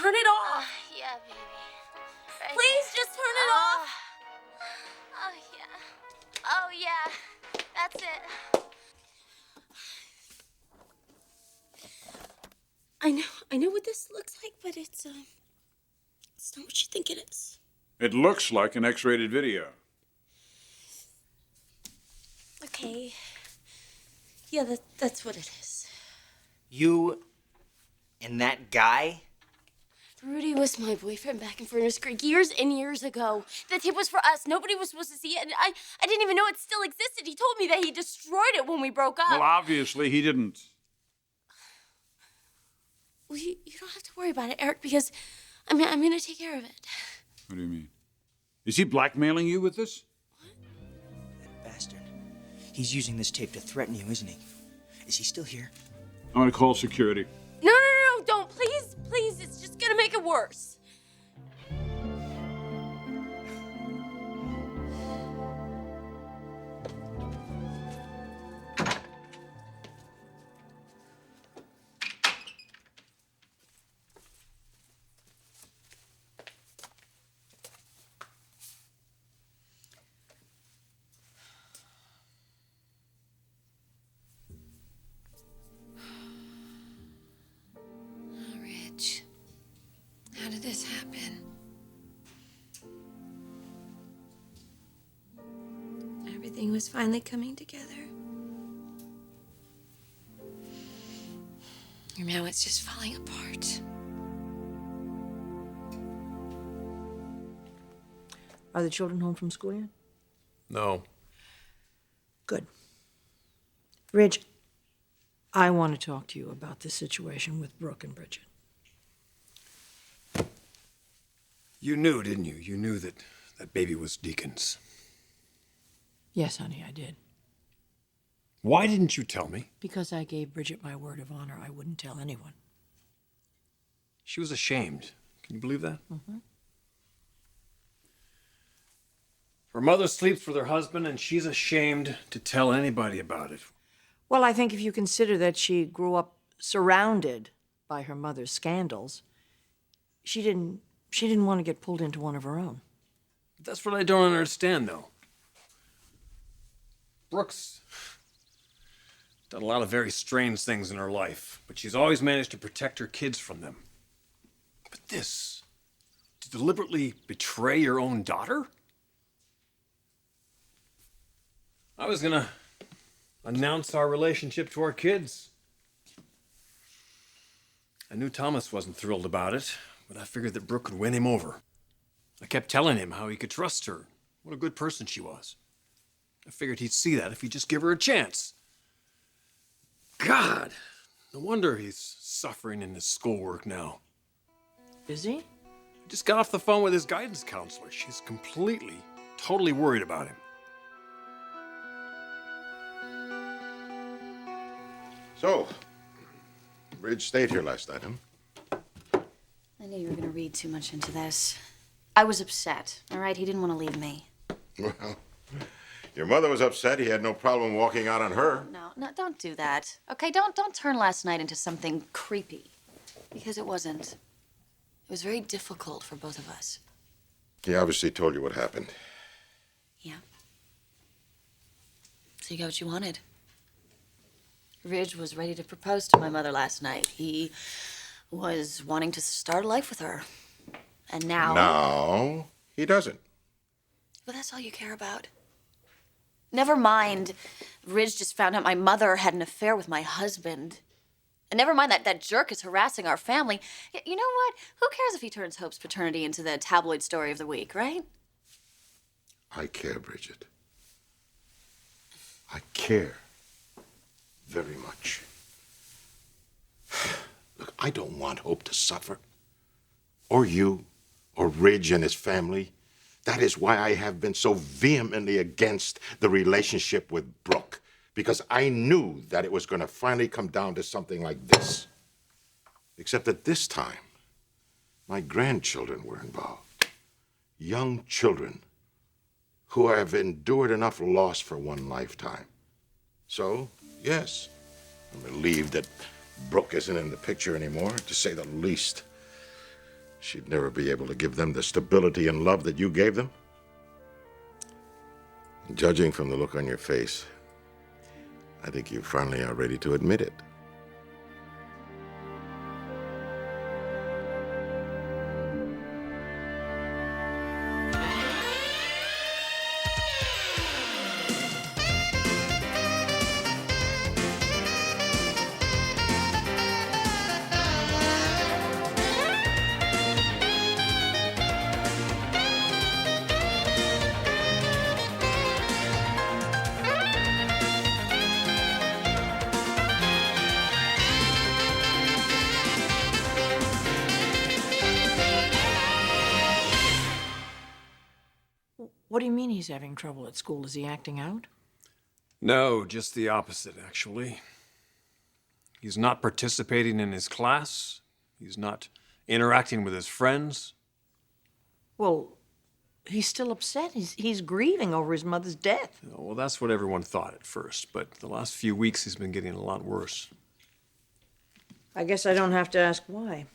turn it off. Yeah, baby. Right Please, there. just turn it off. Oh, yeah. Oh, yeah. That's it. I know what this looks like, but it's not what you think it is. It looks like an X-rated video. Okay. Yeah, that's what it is. You and that guy? Rudy was my boyfriend back in Furnace Creek years and years ago. The tape was for us. Nobody was supposed to see it, and I didn't even know it still existed. He told me that he destroyed it when we broke up. Well, obviously he didn't. Well, you don't have to worry about it, Eric, because I'm gonna take care of it. What do you mean? Is he blackmailing you with this? That bastard. He's using this tape to threaten you, isn't he? Is he still here? I'm gonna call security. No, don't. Please. It's just gonna make it worse. Ridge, how did this happen? Everything was finally coming together. And now it's just falling apart. Are the children home from school yet? No. Good. Ridge, I want to talk to you about this situation with Brooke and Bridget. You knew, didn't you? You knew that that baby was Deacon's. Yes, honey, I did. Why didn't you tell me? Because I gave Bridget my word of honor, I wouldn't tell anyone. She was ashamed. Can you believe that? Mm-hmm. Her mother sleeps with her husband, and she's ashamed to tell anybody about it. Well, I think if you consider that she grew up surrounded by her mother's scandals, she didn't want to get pulled into one of her own. That's what I don't understand, though. Brooke's done a lot of very strange things in her life, but she's always managed to protect her kids from them. But this, to deliberately betray your own daughter? I was gonna announce our relationship to our kids. I knew Thomas wasn't thrilled about it, but I figured that Brooke could win him over. I kept telling him how he could trust her, what a good person she was. I figured he'd see that if he'd just give her a chance. God, no wonder he's suffering in his schoolwork now. Is he? I just got off the phone with his guidance counselor. She's totally worried about him. So, Ridge stayed here last night, huh? I knew you were going to read too much into this. I was upset, all right? He didn't want to leave me. Well, your mother was upset. He had no problem walking out on her. No, don't do that. Okay, don't turn last night into something creepy. Because it wasn't. It was very difficult for both of us. He obviously told you what happened. Yeah. So you got what you wanted. Ridge was ready to propose to my mother last night. He was wanting to start a life with her. And now... No, he doesn't. But that's all you care about. Never mind, Ridge just found out my mother had an affair with my husband. And never mind that jerk is harassing our family. You know what? Who cares if he turns Hope's paternity into the tabloid story of the week, right? I care, Bridget. I care very much. Look, I don't want Hope to suffer. Or you, or Ridge and his family. That is why I have been so vehemently against the relationship with Brooke. Because I knew that it was going to finally come down to something like this. Except that this time, my grandchildren were involved. Young children who have endured enough loss for one lifetime. So, yes, I'm relieved that Brooke isn't in the picture anymore, to say the least. she'd never be able to give them the stability and love that you gave them? Judging from the look on your face, I think you finally are ready to admit it. What do you mean he's having trouble at school? Is he acting out? No, just the opposite, actually. He's not participating in his class. He's not interacting with his friends. Well, he's still upset. He's grieving over his mother's death. Well, that's what everyone thought at first, but the last few weeks he's been getting a lot worse. I guess I don't have to ask why.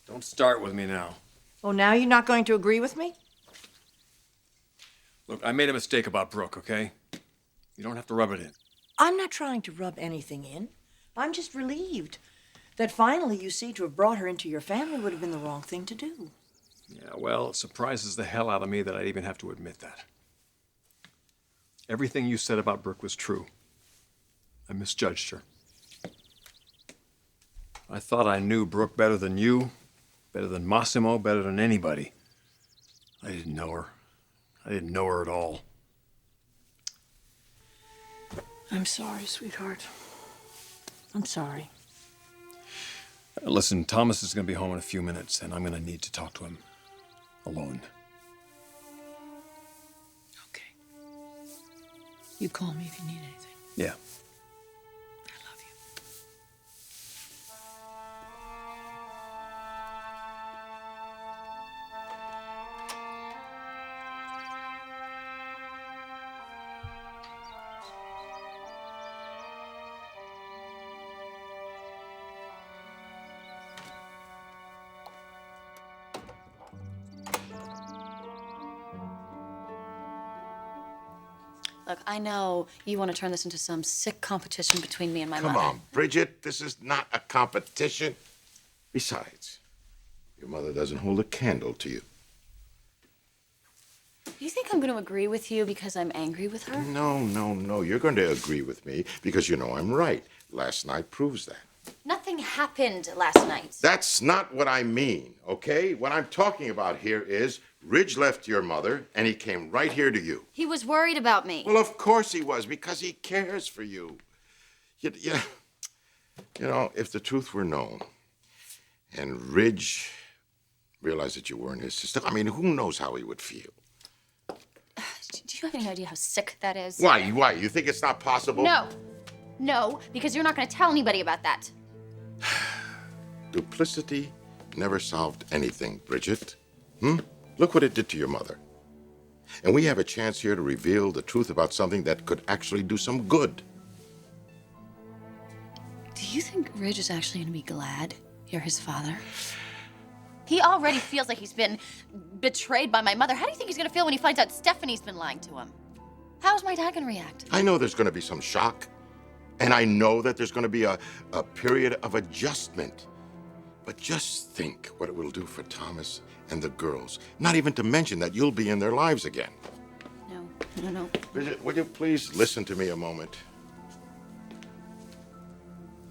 Don't start with me now. Oh, now you're not going to agree with me? Look, I made a mistake about Brooke, okay? You don't have to rub it in. I'm not trying to rub anything in. I'm just relieved that finally you see to have brought her into your family would have been the wrong thing to do. Yeah, well, it surprises the hell out of me that I'd even have to admit that. Everything you said about Brooke was true. I misjudged her. I thought I knew Brooke better than you, better than Massimo, better than anybody. I didn't know her. I didn't know her at all. I'm sorry, sweetheart. I'm sorry. Listen, Thomas is going to be home in a few minutes, and I'm going to need to talk to him alone. Okay. You call me if you need anything. Yeah. I love you. Look, I know you want to turn this into some sick competition between me and my Come mother. on, Bridget, this is not a competition. Besides, your mother doesn't hold a candle to you. You think I'm going to agree with you because I'm angry with her? No. You're going to agree with me because you know I'm right. Last night proves that. Nothing happened last night. That's not what I mean, okay? What I'm talking about here is Ridge left your mother and he came right here to you. He was worried about me. Well, of course he was, because he cares for you. You know, if the truth were known and Ridge realized that you weren't his sister, I mean, who knows how he would feel? Do you have any idea how sick that is? Why? You think it's not possible? No, because you're not going to tell anybody about that. Duplicity never solved anything, Bridget. Look what it did to your mother. And we have a chance here to reveal the truth about something that could actually do some good. Do you think Ridge is actually going to be glad you're his father? He already feels like he's been betrayed by my mother. How do you think he's going to feel when he finds out Stephanie's been lying to him? How's my dad going to react? I know there's going to be some shock. And I know that there's going to be a period of adjustment. But just think what it will do for Thomas and the girls. Not even to mention that you'll be in their lives again. No. Bridget, would you please listen to me a moment?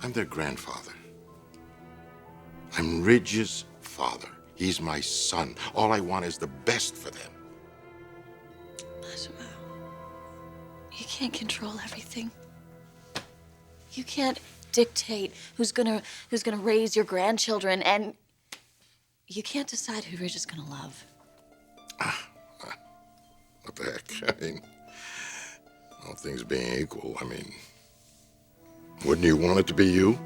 I'm their grandfather. I'm Ridge's father. He's my son. All I want is the best for them. Massimo, you can't control everything. You can't dictate who's gonna raise your grandchildren, and you can't decide who Ridge is gonna love. What the heck? I mean, all things being equal, I mean, wouldn't you want it to be you?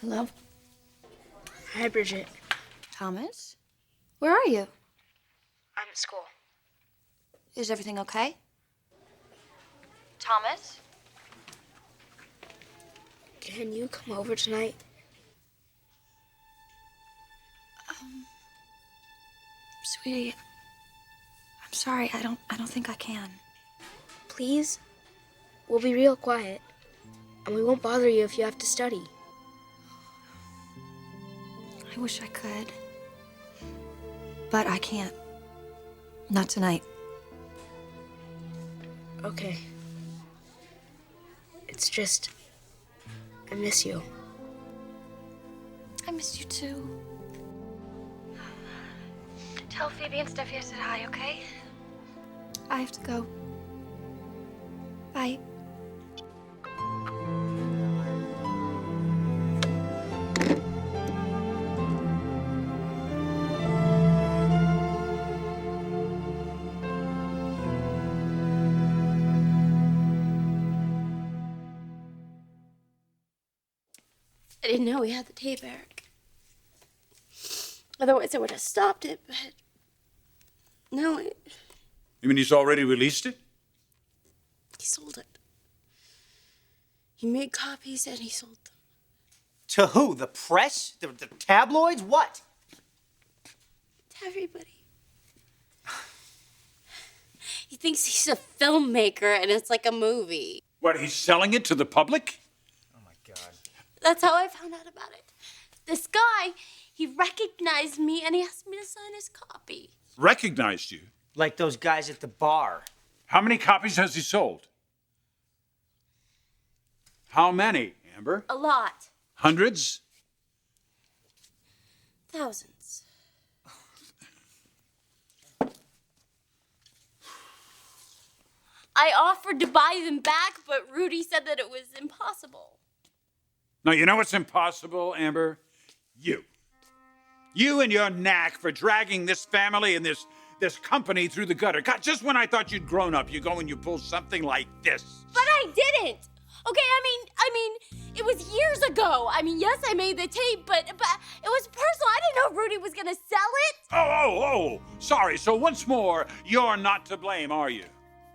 Hello? Hi, Bridget. Thomas? Where are you? I'm at school. Is everything okay? Thomas? Can you come over tonight? Sweetie, I'm sorry. I don't think I can. Please? We'll be real quiet. And we won't bother you if you have to study. I wish I could. But I can't. Not tonight. Okay. It's just, I miss you. I miss you too. Tell Phoebe and Steffi I said hi, okay? I have to go. Bye. I didn't know he had the tape, Eric. Otherwise, I would have stopped it, but no, You mean he's already released it? he sold it. He made copies and he sold them. To who? The press? The tabloids? What? To everybody. He thinks he's a filmmaker and it's like a movie. What, he's selling it to the public? Oh my God. That's how I found out about it. This guy, he recognized me and he asked me to sign his copy. Recognized you? Like those guys at the bar. How many copies has he sold? How many, Amber? A lot. Hundreds? Thousands. I offered to buy them back, but Rudy said that it was impossible. No, you know what's impossible, Amber? You. You and your knack for dragging this family and this company through the gutter. God, just when I thought you'd grown up, you go and you pull something like this. But I didn't. Okay, I mean, it was years ago. I mean, yes, I made the tape, but it was personal. I didn't know Rudy was gonna sell it. Oh, sorry. So once more, you're not to blame, are you?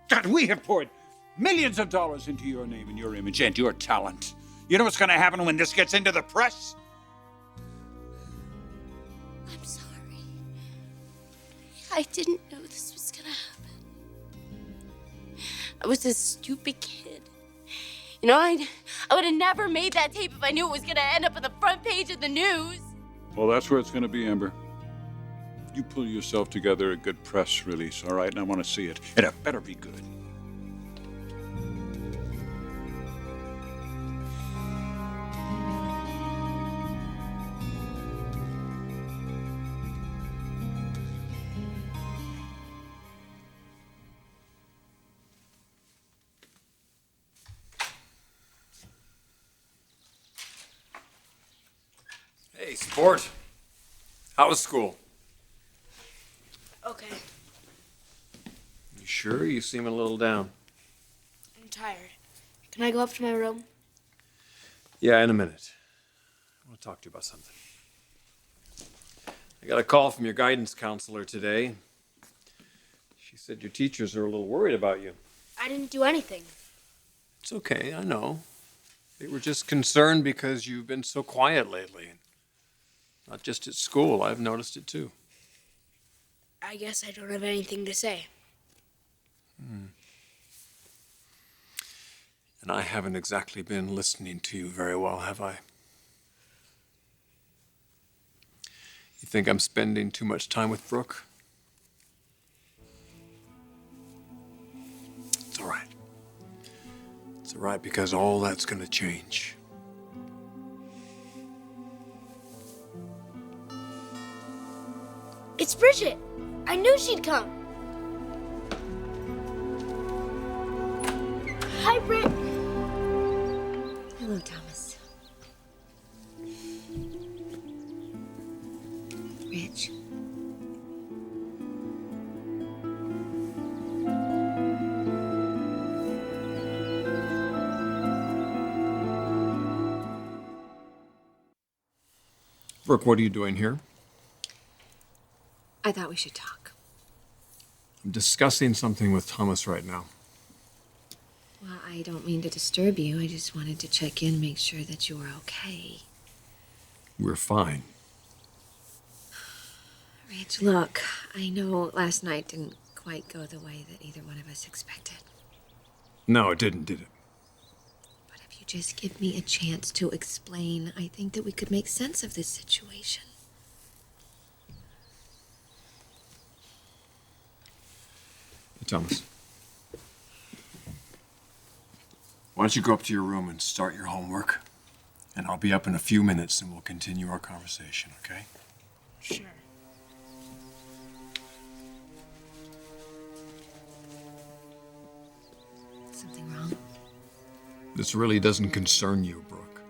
God, we have poured millions of dollars into your name and your image and your talent. You know what's gonna happen when this gets into the press? I'm sorry. I didn't know this was gonna happen. I was a stupid kid. You know, I would have never made that tape if I knew it was gonna end up on the front page of the news. Well, that's where it's gonna be, Amber. You pull yourself together a good press release, all right? And I want to see it. And it better be good. Hey, sport. How was school? Okay. You sure? You seem a little down. I'm tired. Can I go up to my room? Yeah, in a minute. I want to talk to you about something. I got a call from your guidance counselor today. She said your teachers are a little worried about you. I didn't do anything. It's okay, I know. They were just concerned because you've been so quiet lately. Not just at school, I've noticed it too. I guess I don't have anything to say. And I haven't exactly been listening to you very well, have I? You think I'm spending too much time with Brooke? It's all right. It's all right because all that's going to change. It's Bridget. I knew she'd come. Hi, Brit. Hello, Thomas. Rich. Brooke, what are you doing here? I thought we should talk. I'm discussing something with Thomas right now. Well, I don't mean to disturb you. I just wanted to check in, make sure that you were okay. We're fine. Rich, look, I know last night didn't quite go the way that either one of us expected. No, it didn't, did it? But if you just give me a chance to explain, I think that we could make sense of this situation. Hey, Thomas. Why don't you go up to your room and start your homework? And I'll be up in a few minutes and we'll continue our conversation, okay? Sure. Something wrong? This really doesn't concern you, Brooke.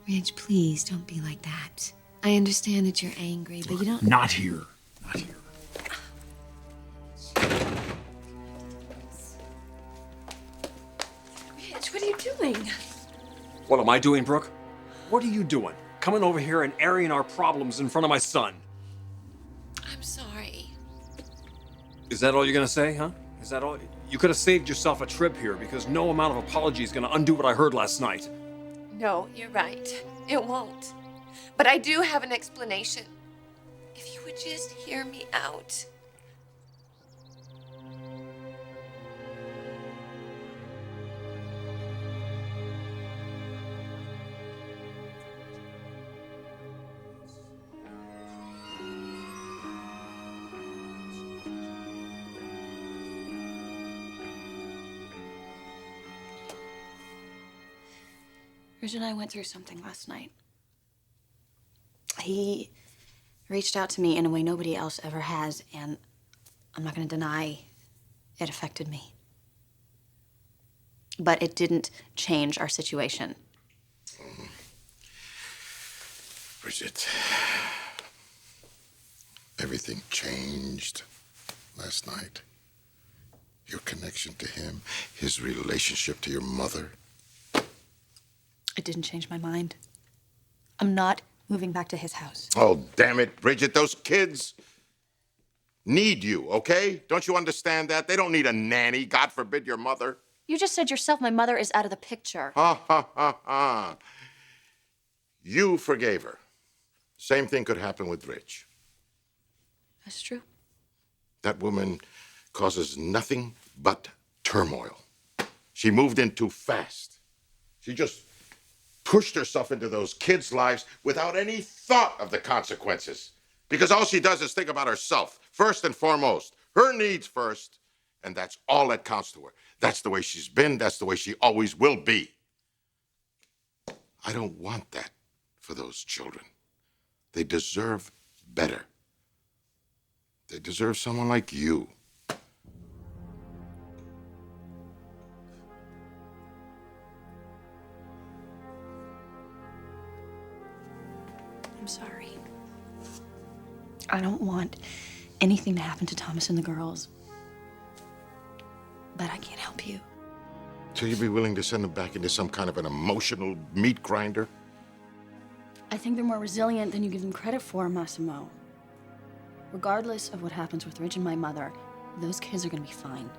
Ridge, please don't be like that. I understand that you're angry, but you don't. Not here. Not here. Ridge, what are you doing? What am I doing, Brooke? What are you doing? Coming over here and airing our problems in front of my son. I'm sorry. Is that all you're gonna say, huh? Is that all? You could have saved yourself a trip here because no amount of apology is gonna undo what I heard last night. No, you're right. It won't. But I do have an explanation. If you would just hear me out. Ridge and I went through something last night. He reached out to me in a way nobody else ever has, and I'm not going to deny it affected me. But it didn't change our situation. Bridget, everything changed last night. Your connection to him, his relationship to your mother. It didn't change my mind. I'm not moving back to his house. Oh, damn it, Bridget, those kids need you, okay? Don't you understand that? They don't need a nanny, God forbid your mother. You just said yourself my mother is out of the picture. Ha, ha, ha, ha. You forgave her. Same thing could happen with Rich. That's true. That woman causes nothing but turmoil. She moved in too fast. She just pushed herself into those kids' lives without any thought of the consequences. Because all she does is think about herself, first and foremost. Her needs first, and that's all that counts to her. That's the way she's been, that's the way she always will be. I don't want that for those children. They deserve better. They deserve someone like you. I'm sorry. I don't want anything to happen to Thomas and the girls. But I can't help you. So you'd be willing to send them back into some kind of an emotional meat grinder? I think they're more resilient than you give them credit for, Massimo. Regardless of what happens with Ridge and my mother, those kids are gonna be fine.